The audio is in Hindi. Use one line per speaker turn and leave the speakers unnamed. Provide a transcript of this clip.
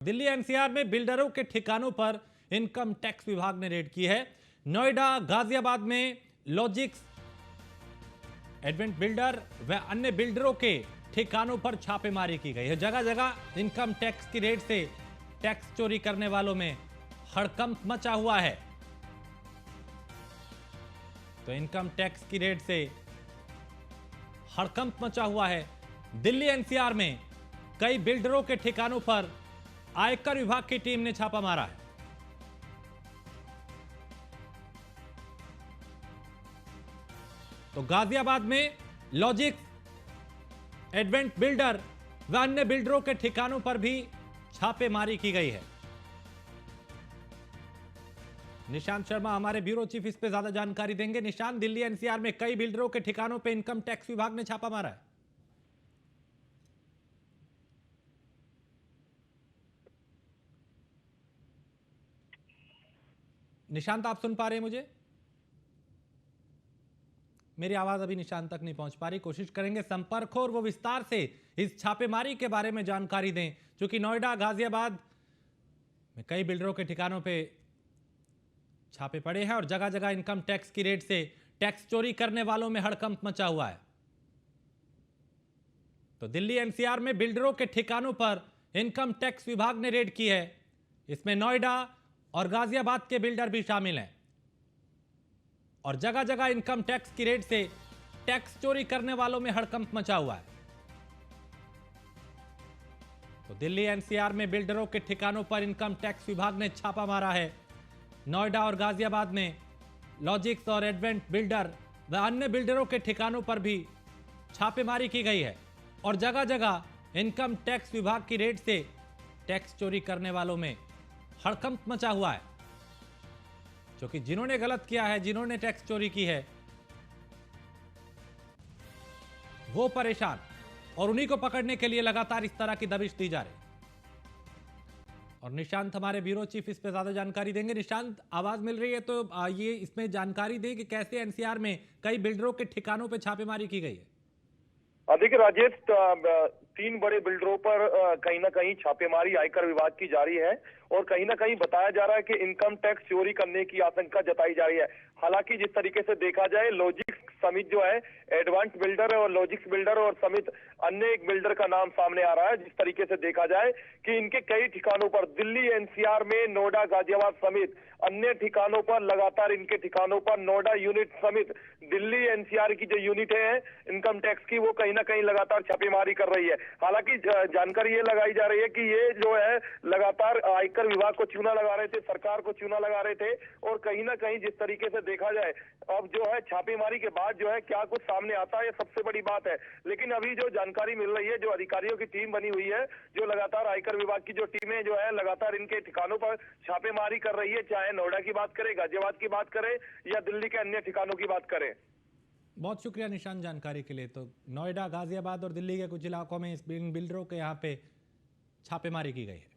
दिल्ली एनसीआर में बिल्डरों के ठिकानों पर इनकम टैक्स विभाग ने रेड की है। नोएडा, गाजियाबाद में लॉजिक्स, एडवेंट बिल्डर व अन्य बिल्डरों के ठिकानों पर छापेमारी की गई है। जगह जगह इनकम टैक्स की रेड से टैक्स चोरी करने वालों में हड़कंप मचा हुआ है। तो इनकम टैक्स की रेड से हड़कंप मचा हुआ है। दिल्ली एनसीआर में कई बिल्डरों के ठिकानों पर आयकर विभाग की टीम ने छापा मारा है। तो गाजियाबाद में लॉजिक्स, एडवेंट बिल्डर व अन्य बिल्डरों के ठिकानों पर भी छापेमारी की गई है। निशांत शर्मा हमारे ब्यूरो चीफ इस पे ज्यादा जानकारी देंगे। निशांत, दिल्ली एनसीआर में कई बिल्डरों के ठिकानों पे इनकम टैक्स विभाग ने छापा मारा है। निशांत, आप सुन पा रहे हैं मुझे? मेरी आवाज अभी निशांत तक नहीं पहुंच पा रही। कोशिश करेंगे संपर्क हो और वो विस्तार से इस छापेमारी के बारे में जानकारी दें, क्योंकि नोएडा, गाजियाबाद में कई बिल्डरों के ठिकानों पे छापे पड़े हैं और जगह जगह इनकम टैक्स की रेट से टैक्स चोरी करने वालों में हड़कंप मचा हुआ है। तो दिल्ली एनसीआर में बिल्डरों के ठिकानों पर इनकम टैक्स विभाग ने रेड की है। इसमें नोएडा और गाजियाबाद के बिल्डर भी शामिल हैं और जगह जगह इनकम टैक्स की रेट से टैक्स चोरी करने वालों में हड़कंप मचा हुआ है। तो दिल्ली एनसीआर में बिल्डरों के ठिकानों पर इनकम टैक्स विभाग ने छापा मारा है। नोएडा और गाजियाबाद में लॉजिक्स और एडवेंट बिल्डर व अन्य बिल्डरों के ठिकानों पर भी छापेमारी की गई है और जगह जगह इनकम टैक्स विभाग की रेट से टैक्स चोरी करने वालों में हड़कंप मचा हुआ है, क्योंकि जिन्होंने गलत किया है, जिन्होंने टैक्स चोरी की है, वो परेशान और उन्हीं को पकड़ने के लिए लगातार इस तरह की दबिश दी जा रही है। और निशांत हमारे ब्यूरो चीफ इस पे ज्यादा जानकारी देंगे। निशांत, आवाज मिल रही है तो ये इसमें जानकारी दें कि कैसे एनसीआर में कई बिल्डरों के ठिकानों पे छापेमारी की गई है।
देखिए राजेश, 3 बड़े बिल्डरों पर कहीं ना कहीं छापेमारी आयकर विभाग की जारी है और कहीं ना कहीं बताया जा रहा है कि इनकम टैक्स चोरी करने की आशंका जताई जा रही है। हालांकि जिस तरीके से देखा जाए, लॉजिक्स समित जो है, एडवांस बिल्डर और लॉजिक्स बिल्डर और समित अन्य एक बिल्डर का नाम सामने आ रहा है। जिस तरीके से देखा जाए कि इनके कई ठिकानों पर दिल्ली एनसीआर में, नोएडा, गाजियाबाद समेत अन्य ठिकानों पर लगातार इनके ठिकानों पर नोएडा यूनिट समेत दिल्ली एनसीआर की जो यूनिट है इनकम टैक्स की, वो कहीं ना कहीं लगातार छापेमारी कर रही है। हालांकि जानकारी ये लगाई जा रही है कि ये जो है लगातार आयकर विभाग को चूना लगा रहे थे, सरकार को चूना लगा रहे थे और कहीं ना कहीं जिस तरीके से देखा जाए, अब जो है छापेमारी के बाद जो है क्या कुछ सामने आता है, ये सबसे बड़ी बात है। लेकिन अभी जो जानकारी मिल रही है, जो अधिकारियों की टीम बनी हुई है, जो लगातार आयकर विभाग की जो टीमें जो है लगातार इनके ठिकानों पर छापेमारी कर रही है, चाहे नोएडा की बात करें, गाजियाबाद की बात करें या दिल्ली के अन्य ठिकानों की बात करें।
बहुत शुक्रिया निशांत जानकारी के लिए। तो नोएडा, गाजियाबाद और दिल्ली के कुछ इलाकों में इस बिल्डरों के यहाँ पे छापेमारी की गई है।